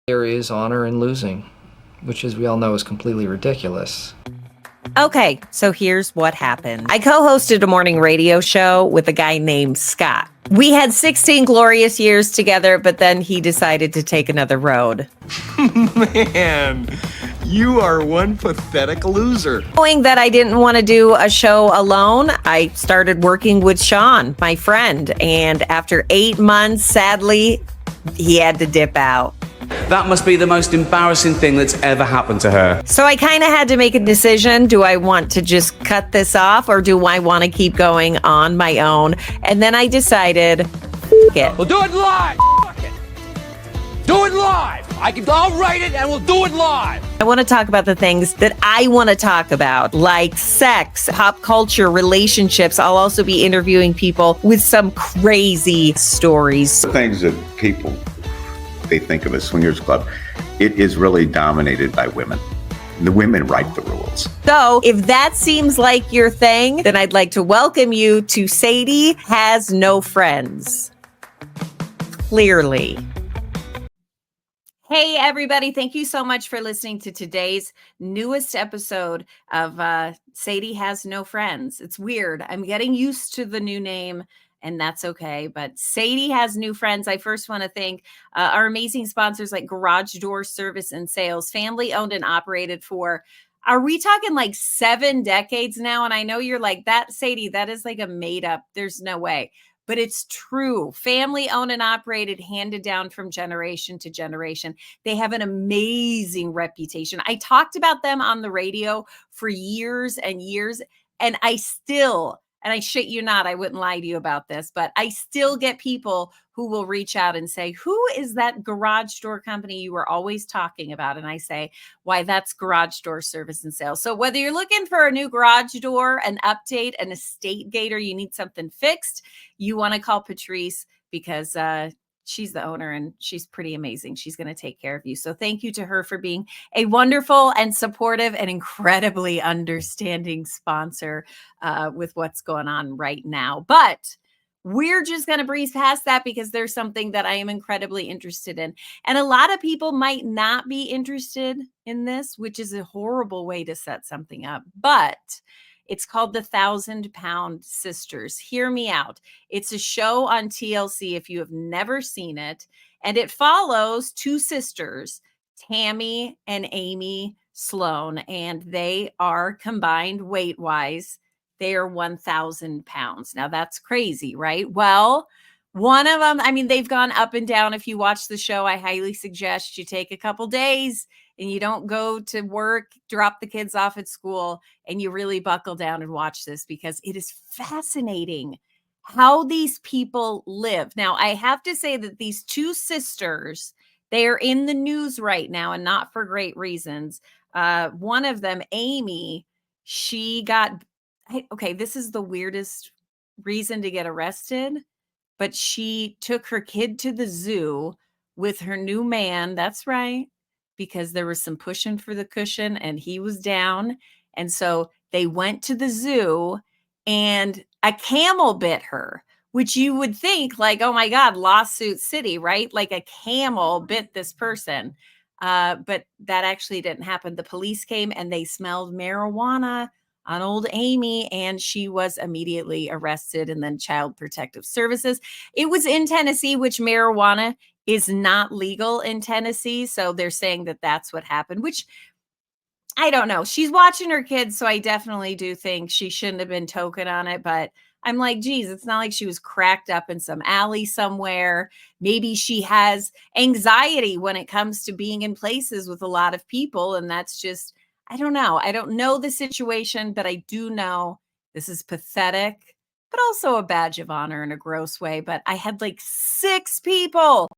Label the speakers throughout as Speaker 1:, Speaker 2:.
Speaker 1: There is honor in losing, which, as we all know, is completely ridiculous.
Speaker 2: Okay, so here's what happened. I co-hosted a morning radio show with a guy named Scott. We had 16 glorious years together, but then he decided to take another road.
Speaker 3: Man, you are one pathetic loser.
Speaker 2: Knowing that I didn't want to do a show alone, I started working with Sean, my friend, and after 8 months, sadly, he had to dip out.
Speaker 4: That must be the most embarrassing thing that's ever happened to her.
Speaker 2: So I kind of had to make a decision. Do I want to just cut this off, or do I want to keep going on my own? And then I decided, it.
Speaker 5: We'll do it live. Fuck it. Do it live. I'll write it and we'll do it live.
Speaker 2: I want to talk about the things that I want to talk about, like sex, pop culture, relationships. I'll also be interviewing people with some crazy stories.
Speaker 6: The things that people, they think of as swingers club, it is really dominated by women. The women write the rules.
Speaker 2: So if that seems like your thing, then I'd like to welcome you to Sadie Has No Friends. Clearly. Hey, everybody. Thank you so much for listening to today's newest episode of Sadie Has No Friends. It's weird. I'm getting used to the new name, and that's okay. But Sadie Has New Friends. I first want to thank our amazing sponsors like Garage Door Service and Sales, family owned and operated for, are we talking like 7 decades now? And I know you're like, that Sadie, that is like a made up, there's no way. But it's true. Family owned and operated, handed down from generation to generation. They have an amazing reputation. I talked about them on the radio for years and years, and I shit you not, I wouldn't lie to you about this, but I still get people who will reach out and say, who is that garage door company you were always talking about? And I say, why, that's Garage Door Service and Sales. So whether you're looking for a new garage door, an update, an estate gate, or you need something fixed, you want to call Patrice because she's the owner and she's pretty amazing. She's going to take care of you. So thank you to her for being a wonderful and supportive and incredibly understanding sponsor with what's going on right now. But we're just going to breeze past that because there's something that I am incredibly interested in. And a lot of people might not be interested in this, which is a horrible way to set something up. But it's called the 1,000-Pound Sisters. Hear me out. It's a show on TLC if you have never seen it. And it follows 2 sisters, Tammy and Amy Sloan. And they are combined weight-wise, they are 1,000 pounds. Now that's crazy, right? Well, one of them, I mean, they've gone up and down. If you watch the show, I highly suggest you take a couple days and you don't go to work, drop the kids off at school, and you really buckle down and watch this because it is fascinating how these people live. Now, I have to say that these 2 sisters, they are in the news right now and not for great reasons. One of them, Amy, she got, okay, this is the weirdest reason to get arrested, but she took her kid to the zoo with her new man. That's right, because there was some pushing for the cushion and he was down. And so they went to the zoo and a camel bit her, which you would think like, oh my God, lawsuit city, right? Like a camel bit this person. But that actually didn't happen. The police came and they smelled marijuana on old Amy, and she was immediately arrested, and then Child Protective Services. It was in Tennessee, which marijuana is not legal in Tennessee. So they're saying that that's what happened, which I don't know. She's watching her kids. So I definitely do think she shouldn't have been token on it. But I'm like, geez, it's not like she was cracked up in some alley somewhere. Maybe she has anxiety when it comes to being in places with a lot of people. And that's just, I don't know. I don't know the situation, but I do know this is pathetic, but also a badge of honor in a gross way. But I had like 6 people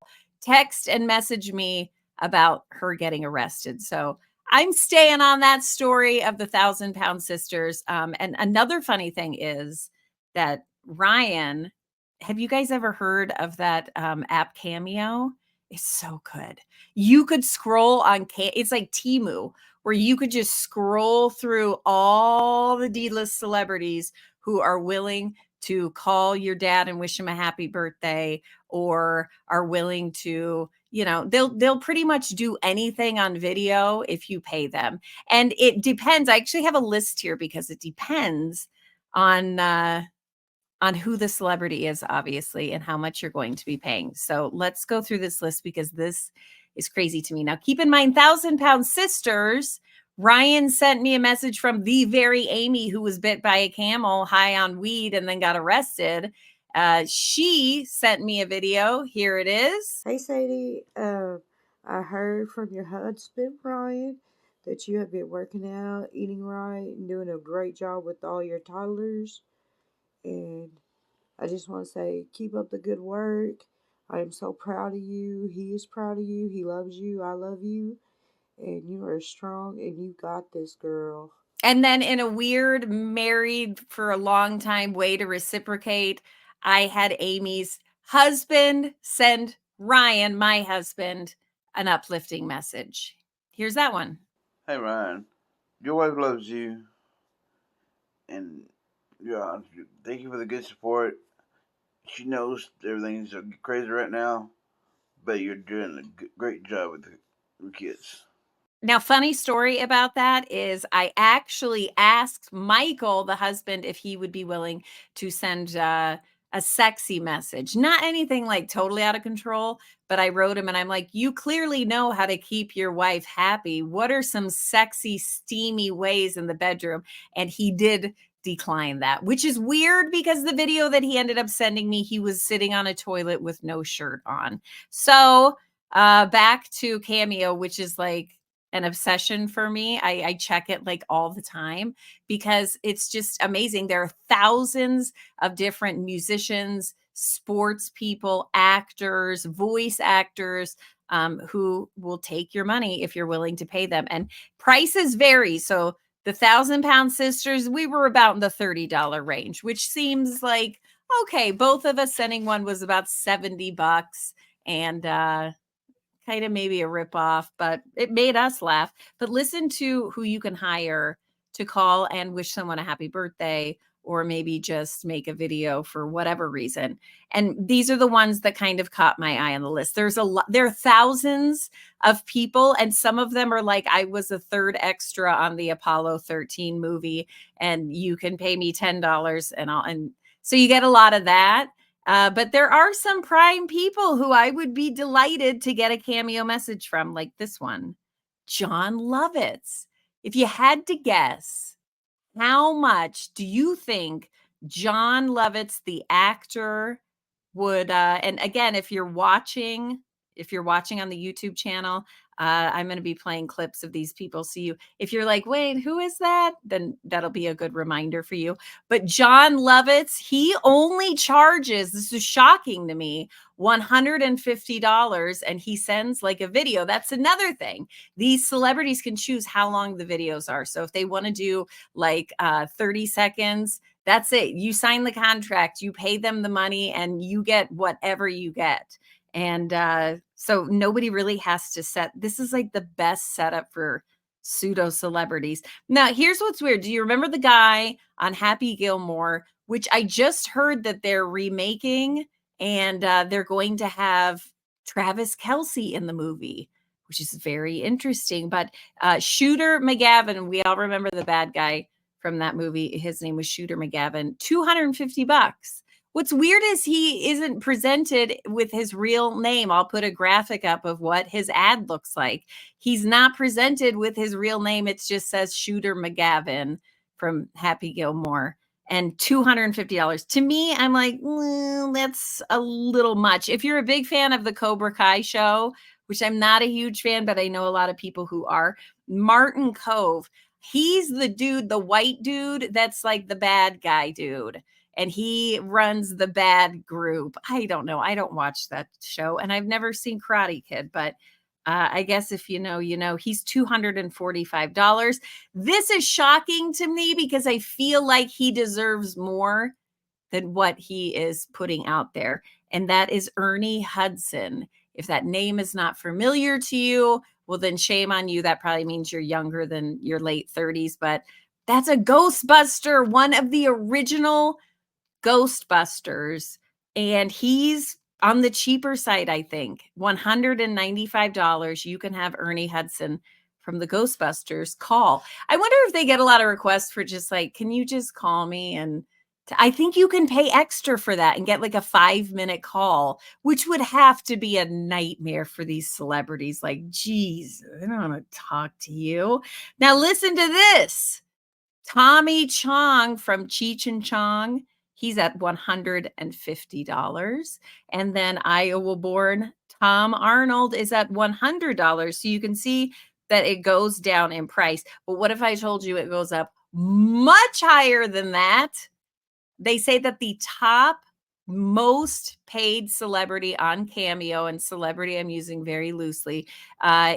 Speaker 2: text and message me about her getting arrested. So I'm staying on that story of the 1,000-Pound Sisters. And another funny thing is that Ryan, have you guys ever heard of that app Cameo? It's so good. You could scroll on, it's like Temu, where you could just scroll through all the D-list celebrities who are willing to call your dad and wish him a happy birthday, or are willing to, they'll pretty much do anything on video if you pay them. And it depends. I actually have a list here because it depends on who the celebrity is, obviously, and how much you're going to be paying. So let's go through this list because this is crazy to me. Now, keep in mind, 1,000-Pound Sisters. Ryan sent me a message from the very Amy who was bit by a camel high on weed and then got arrested. She sent me a video. Here it is.
Speaker 7: Hey, Sadie. I heard from your husband, Ryan, that you have been working out, eating right, and doing a great job with all your toddlers. And I just want to say, keep up the good work. I am so proud of you. He is proud of you. He loves you. I love you. And you are strong, and you got this, girl.
Speaker 2: And then in a weird married for a long time way to reciprocate, I had Amy's husband send Ryan, my husband, an uplifting message. Here's that one.
Speaker 8: Hey, Ryan. Your wife loves you. And thank you for the good support. She knows everything's crazy right now, but you're doing a great job with the kids.
Speaker 2: Now, funny story about that is I actually asked Michael, the husband, if he would be willing to send a sexy message. Not anything like totally out of control, but I wrote him and I'm like, you clearly know how to keep your wife happy. What are some sexy, steamy ways in the bedroom? And he did decline that, which is weird because the video that he ended up sending me, he was sitting on a toilet with no shirt on. So back to Cameo, which is like an obsession for me. I check it like all the time because it's just amazing. There are thousands of different musicians, sports people, actors, voice actors who will take your money if you're willing to pay them. And prices vary. So the 1,000-Pound Sisters, we were about in the $30 range, which seems like, okay, both of us sending one was about $70 and kind of maybe a ripoff, but it made us laugh. But listen to who you can hire to call and wish someone a happy birthday, or maybe just make a video for whatever reason. And these are the ones that kind of caught my eye on the list. There are thousands of people, and some of them are like, I was a third extra on the Apollo 13 movie, and you can pay me $10 and so you get a lot of that. But there are some prime people who I would be delighted to get a cameo message from, like this one, John Lovitz. If you had to guess, how much do you think John Lovitz, the actor, would, and again, if you're watching on the YouTube channel, I'm going to be playing clips of these people. So if you're like, wait, who is that? Then that'll be a good reminder for you. But John Lovitz, he only charges, this is shocking to me, $150, and he sends like a video. That's another thing. These celebrities can choose how long the videos are. So if they want to do like 30 seconds, that's it. You sign the contract, you pay them the money, and you get whatever you get. And so nobody really has to set. This is like the best setup for pseudo celebrities. Now, here's what's weird. Do you remember the guy on Happy Gilmore, which I just heard that they're remaking, and they're going to have Travis Kelce in the movie, which is very interesting. But Shooter McGavin, we all remember the bad guy from that movie. His name was Shooter McGavin, $250. What's weird is he isn't presented with his real name. I'll put a graphic up of what his ad looks like. He's not presented with his real name. It just says Shooter McGavin from Happy Gilmore, and $250. To me, I'm like, that's a little much. If you're a big fan of the Cobra Kai show, which I'm not a huge fan, but I know a lot of people who are, Martin Cove, he's the dude, the white dude that's like the bad guy dude. And he runs the bad group. I don't know. I don't watch that show. And I've never seen Karate Kid. But I guess if you know, you know. He's $245. This is shocking to me because I feel like he deserves more than what he is putting out there. And that is Ernie Hudson. If that name is not familiar to you, well, then shame on you. That probably means you're younger than your late 30s. But that's a Ghostbuster, one of the original Ghostbusters, and he's on the cheaper side, I think. $195. You can have Ernie Hudson from the Ghostbusters call. I wonder if they get a lot of requests for just like, can you just call me? And I think you can pay extra for that and get like a 5-minute call, which would have to be a nightmare for these celebrities. Like, geez, I don't want to talk to you. Now listen to this. Tommy Chong from Cheech and Chong, he's at $150. And then Iowa-born Tom Arnold is at $100. So you can see that it goes down in price. But what if I told you it goes up much higher than that? They say that the top most paid celebrity on Cameo, and celebrity I'm using very loosely,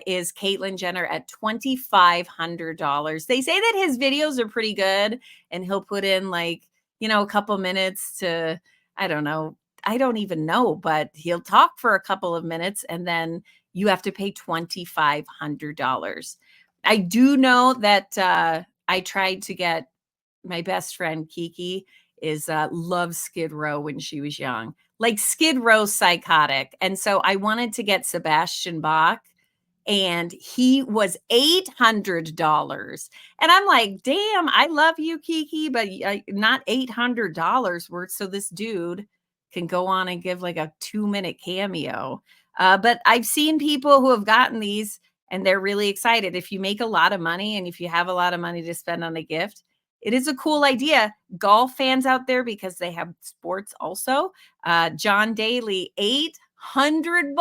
Speaker 2: is Caitlyn Jenner at $2,500. They say that his videos are pretty good, and he'll put in like, a couple minutes to, I don't know, I don't even know, but he'll talk for a couple of minutes, and then you have to pay $2,500. I do know that I tried to get my best friend Kiki loves Skid Row when she was young, like Skid Row psychotic. And so I wanted to get Sebastian Bach, and he was $800. And I'm like, damn, I love you, Kiki, but not $800 worth. So this dude can go on and give like a 2-minute cameo. But I've seen people who have gotten these and they're really excited. If you make a lot of money and if you have a lot of money to spend on a gift, it is a cool idea. Golf fans out there, because they have sports also. John Daly, $800.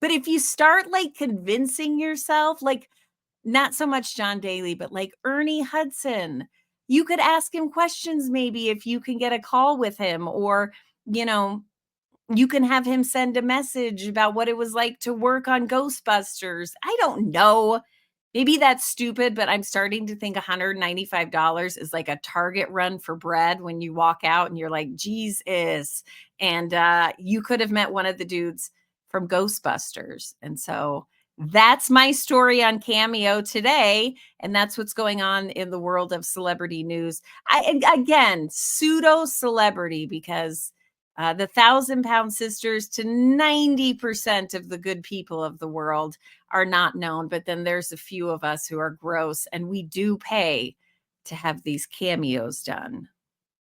Speaker 2: But if you start like convincing yourself, like not so much John Daly, but like Ernie Hudson, you could ask him questions maybe if you can get a call with him, or, you can have him send a message about what it was like to work on Ghostbusters. I don't know. Maybe that's stupid, but I'm starting to think $195 is like a Target run for bread when you walk out and you're like, Jesus. And you could have met one of the dudes from Ghostbusters. And so that's my story on Cameo today. And that's what's going on in the world of celebrity news. Again, pseudo celebrity, because the 1,000-pound sisters to 90% of the good people of the world are not known. But then there's a few of us who are gross, and we do pay to have these cameos done.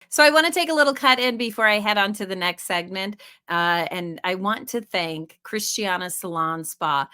Speaker 2: So I want to take a little cut in before I head on to the next segment. And I want to thank Cristiana Salon Spa.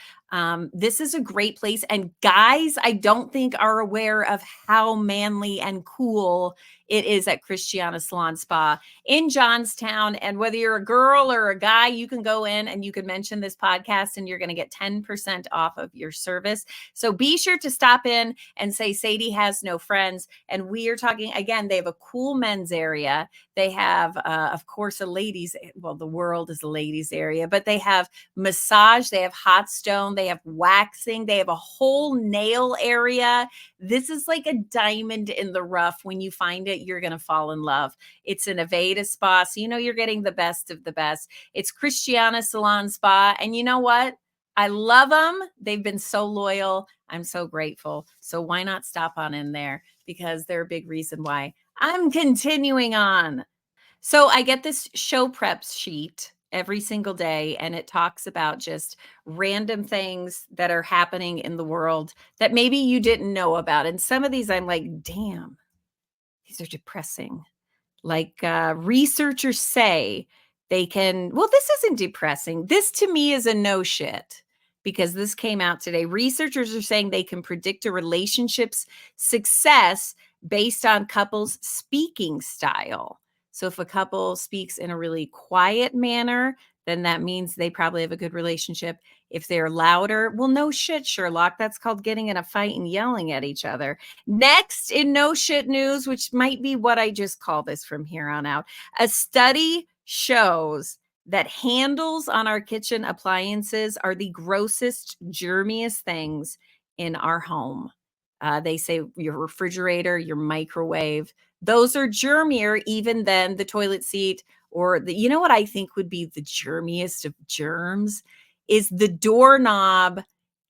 Speaker 2: This is a great place. And guys, I don't think are aware of how manly and cool it is at Cristiana Salon Spa in Johnstown. And whether you're a girl or a guy, you can go in and you can mention this podcast and you're going to get 10% off of your service. So be sure to stop in and say Sadie has no friends. And we are talking, again, they have a cool men's area. They have, of course, a ladies, well, the world is a ladies area, but they have massage, they have hot stone, they have waxing, they have a whole nail area. This is like a diamond in the rough. When you find it, you're going to fall in love. It's an Aveda spa, so you're getting the best of the best. It's Cristiana Salon Spa, and you know what? I love them. They've been so loyal. I'm so grateful. So why not stop on in there? Because they're a big reason why I'm continuing on. So I get this show preps sheet every single day, and it talks about just random things that are happening in the world that maybe you didn't know about. And some of these I'm like, damn, these are depressing. Like researchers say they can, well, this isn't depressing. This to me is a no shit, because this came out today. Researchers are saying they can predict a relationship's success based on couples' speaking style. So if a couple speaks in a really quiet manner, then that means they probably have a good relationship. If they're louder, well, no shit, Sherlock. That's called getting in a fight and yelling at each other. Next in no shit news, which might be what I just call this from here on out, a study shows that handles on our kitchen appliances are the grossest, germiest things in our home. They say your refrigerator, your microwave, those are germier even than the toilet seat, or you know what I think would be the germiest of germs is the doorknob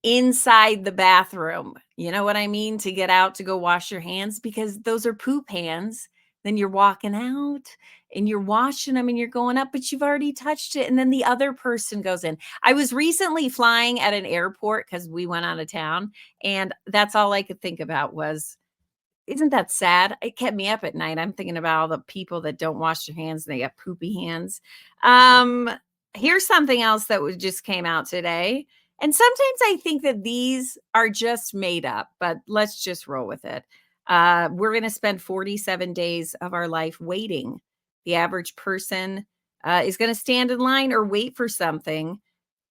Speaker 2: inside the bathroom. You know what I mean? To get out to go wash your hands, because those are poop hands Then you're walking out and you're washing them and you're going up, but you've already touched it. And then the other person goes in. I was recently flying at an airport because we went out of town. And that's all I could think about was, isn't that sad? It kept me up at night. I'm thinking about all the people that don't wash their hands and they got poopy hands. Here's something else that just came out today. And sometimes I think that these are just made up, but let's just roll with it. We're going to spend 47 days of our life waiting. The average person is going to stand in line or wait for something.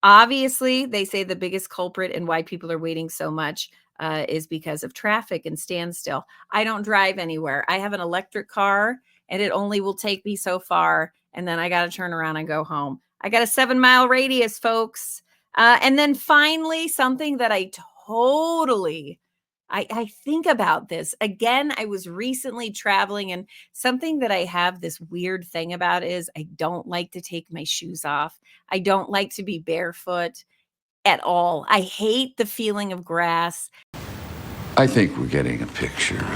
Speaker 2: Obviously, they say the biggest culprit and why people are waiting so much is because of traffic and standstill. I don't drive anywhere. I have an electric car and it only will take me so far. And then I got to turn around and go home. I got a 7-mile radius, folks. And then finally, something that I think about this. Again, I was recently traveling, and something that I have this weird thing about is I don't like to take my shoes off. I don't like to be barefoot at all. I hate the feeling of grass.
Speaker 9: I think we're getting a picture.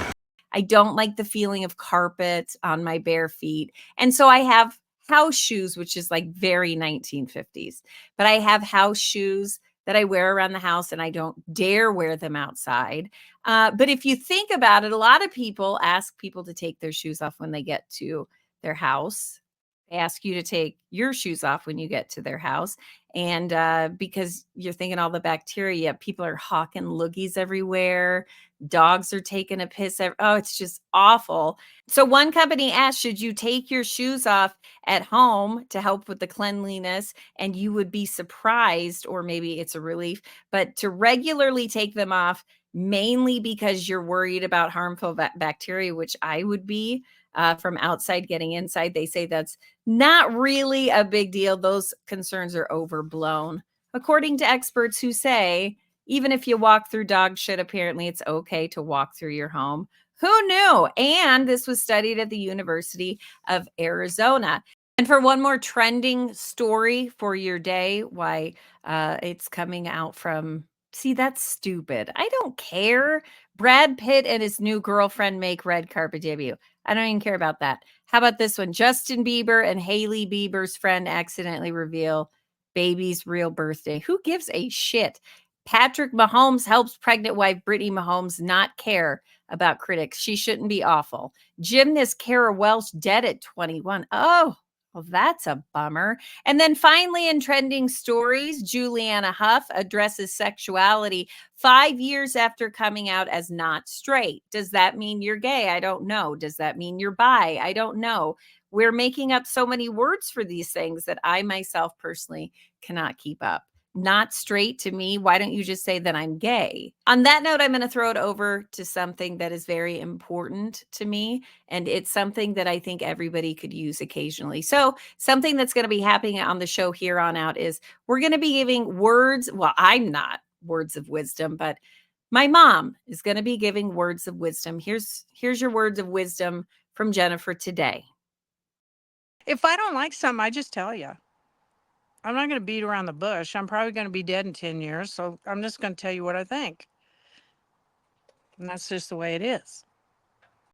Speaker 2: I don't like the feeling of carpet on my bare feet. And so I have house shoes, which is like very 1950s, but I have house shoes that I wear around the house and I don't dare wear them outside. But if you think about it, a lot of people ask people to take their shoes off when they get to their house. They ask you to take your shoes off when you get to their house. And because you're thinking all the bacteria, people are hawking loogies everywhere. Dogs are taking a piss. Oh, it's just awful. So one company asked, should you take your shoes off at home to help with the cleanliness? And you would be surprised, or maybe it's a relief, but to regularly take them off, mainly because you're worried about harmful bacteria, which I would be. From outside getting inside, they say that's not really a big deal. Those concerns are overblown, according to experts who say even if you walk through dog shit, apparently it's okay to walk through your home. Who knew? And this was studied at the University of Arizona. And for one more trending story for your day, why it's coming out from, see, that's stupid. I don't care. Brad Pitt and his new girlfriend make red carpet debut. I don't even care about that. How about this one? Justin Bieber and Hailey Bieber's friend accidentally reveal baby's real birthday. Who gives a shit? Patrick Mahomes helps pregnant wife Brittany Mahomes not care about critics. She shouldn't be awful. Gymnast Kara Welch dead at 21. Oh, well, that's a bummer. And then finally, in trending stories, Juliana Hough addresses sexuality 5 years after coming out as not straight. Does that mean you're gay? I don't know. Does that mean you're bi? I don't know. We're making up so many words for these things that I myself personally cannot keep up. Not straight to me. Why don't you just say that I'm gay? On that note, I'm going to throw it over to something that is very important to me. And it's something that I think everybody could use occasionally. So something that's going to be happening on the show here on out is we're going to be giving words. Well, I'm not words of wisdom, but my mom is going to be giving words of wisdom. Here's your words of wisdom from Jennifer today.
Speaker 10: If I don't like something, I just tell you. I'm not going to beat around the bush. I'm probably going to be dead in 10 years. So I'm just going to tell you what I think. And that's just the way it is.